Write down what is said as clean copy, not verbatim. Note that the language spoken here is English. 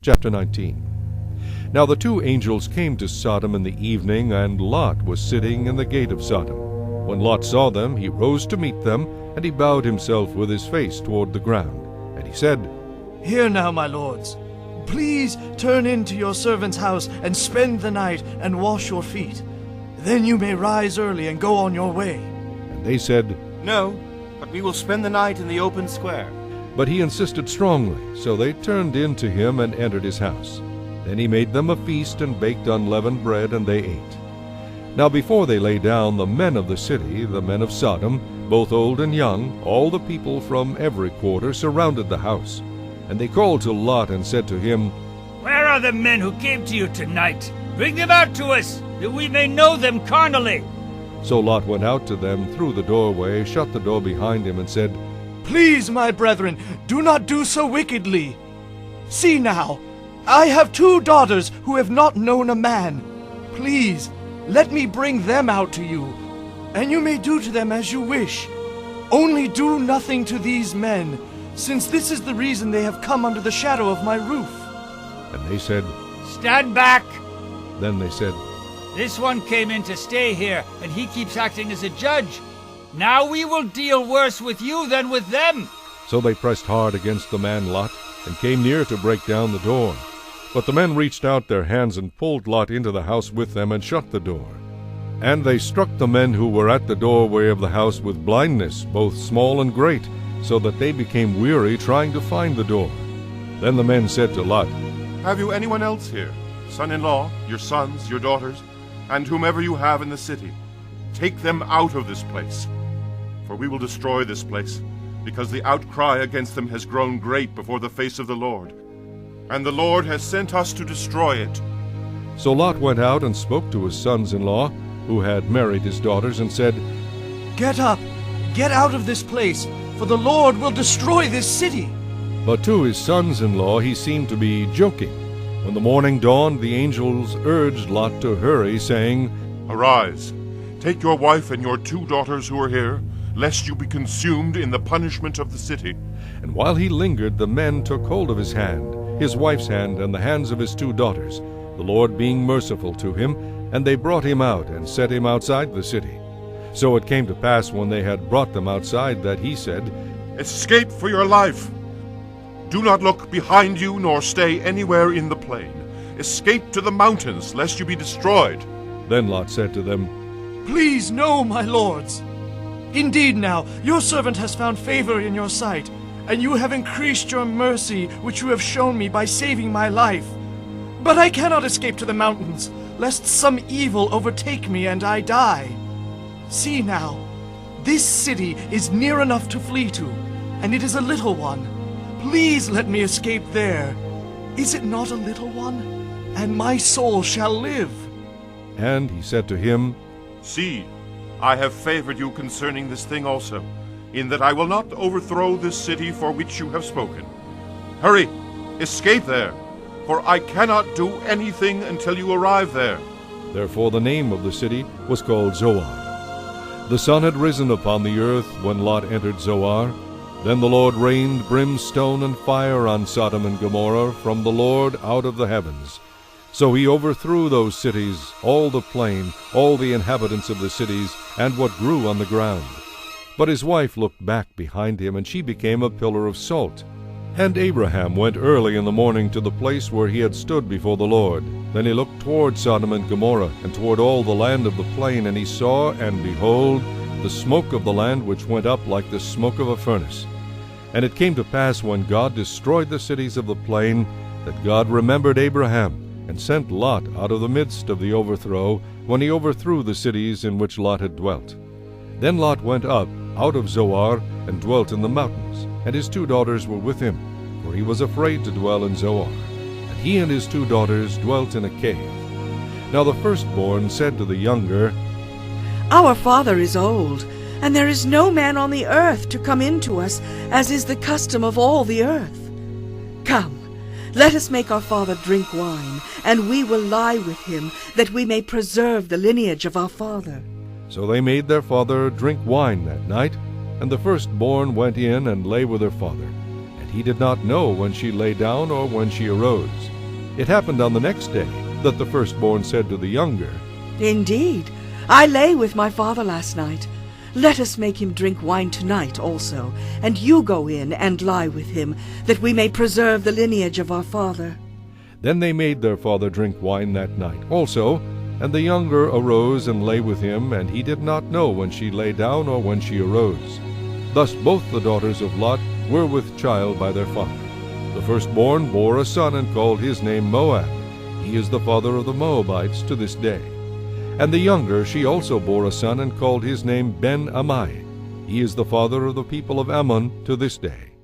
Chapter 19. Now the two angels came to Sodom in the evening, and Lot was sitting in the gate of Sodom. When Lot saw them, he rose to meet them, and he bowed himself with his face toward the ground. And he said, Hear now, my lords. Please turn into your servant's house and spend the night and wash your feet. Then you may rise early and go on your way. And they said, No, but we will spend the night in the open square. But he insisted strongly, so they turned in to him and entered his house. Then he made them a feast and baked unleavened bread, and they ate. Now before they lay down, the men of the city, the men of Sodom, both old and young, all the people from every quarter, surrounded the house. And they called to Lot and said to him, Where are the men who came to you tonight? Bring them out to us, that we may know them carnally. So Lot went out to them through the doorway, shut the door behind him, and said, Please, my brethren, do not do so wickedly. See now, I have 2 daughters who have not known a man. Please, let me bring them out to you, and you may do to them as you wish. Only do nothing to these men, since this is the reason they have come under the shadow of my roof. And they said, Stand back! Then they said, This one came in to stay here, and he keeps acting as a judge. Now we will deal worse with you than with them. So they pressed hard against the man Lot, and came near to break down the door. But the men reached out their hands and pulled Lot into the house with them and shut the door. And they struck the men who were at the doorway of the house with blindness, both small and great, so that they became weary trying to find the door. Then the men said to Lot, Have you anyone else here, son-in-law, your sons, your daughters, and whomever you have in the city? Take them out of this place, for we will destroy this place, because the outcry against them has grown great before the face of the Lord. And the Lord has sent us to destroy it. So Lot went out and spoke to his sons-in-law, who had married his daughters, and said, Get up, get out of this place, for the Lord will destroy this city. But to his sons-in-law he seemed to be joking. When the morning dawned, the angels urged Lot to hurry, saying, Arise, take your wife and your 2 daughters who are here, lest you be consumed in the punishment of the city. And while he lingered, the men took hold of his hand, his wife's hand, and the hands of his 2 daughters, the Lord being merciful to him, and they brought him out and set him outside the city. So it came to pass when they had brought them outside that he said, Escape for your life. Do not look behind you, nor stay anywhere in the plain. Escape to the mountains, lest you be destroyed. Then Lot said to them, Please, no, my lords. Indeed now, your servant has found favor in your sight, and you have increased your mercy, which you have shown me by saving my life. But I cannot escape to the mountains, lest some evil overtake me and I die. See now, this city is near enough to flee to, and it is a little one. Please let me escape there. Is it not a little one? And my soul shall live. And he said to him, See, I have favored you concerning this thing also, in that I will not overthrow this city for which you have spoken. Hurry, escape there, for I cannot do anything until you arrive there. Therefore the name of the city was called Zoar. The sun had risen upon the earth when Lot entered Zoar. Then the Lord rained brimstone and fire on Sodom and Gomorrah from the Lord out of the heavens. So he overthrew those cities, all the plain, all the inhabitants of the cities, and what grew on the ground. But his wife looked back behind him, and she became a pillar of salt. And Abraham went early in the morning to the place where he had stood before the Lord. Then he looked toward Sodom and Gomorrah, and toward all the land of the plain, and he saw, and behold, the smoke of the land which went up like the smoke of a furnace. And it came to pass, when God destroyed the cities of the plain, that God remembered Abraham, and sent Lot out of the midst of the overthrow, when he overthrew the cities in which Lot had dwelt. Then Lot went up out of Zoar, and dwelt in the mountains, and his 2 daughters were with him, for he was afraid to dwell in Zoar. And he and his 2 daughters dwelt in a cave. Now the firstborn said to the younger, Our father is old, and there is no man on the earth to come in to us, as is the custom of all the earth. Come, let us make our father drink wine, and we will lie with him, that we may preserve the lineage of our father. So they made their father drink wine that night, and the firstborn went in and lay with her father. And he did not know when she lay down or when she arose. It happened on the next day that the firstborn said to the younger, Indeed, I lay with my father last night. Let us make him drink wine tonight also, and you go in and lie with him, that we may preserve the lineage of our father. Then they made their father drink wine that night also, and the younger arose and lay with him, and he did not know when she lay down or when she arose. Thus both the daughters of Lot were with child by their father. The firstborn bore a son and called his name Moab. He is the father of the Moabites to this day. And the younger she also bore a son and called his name Ben-Ammi. He is the father of the people of Ammon to this day.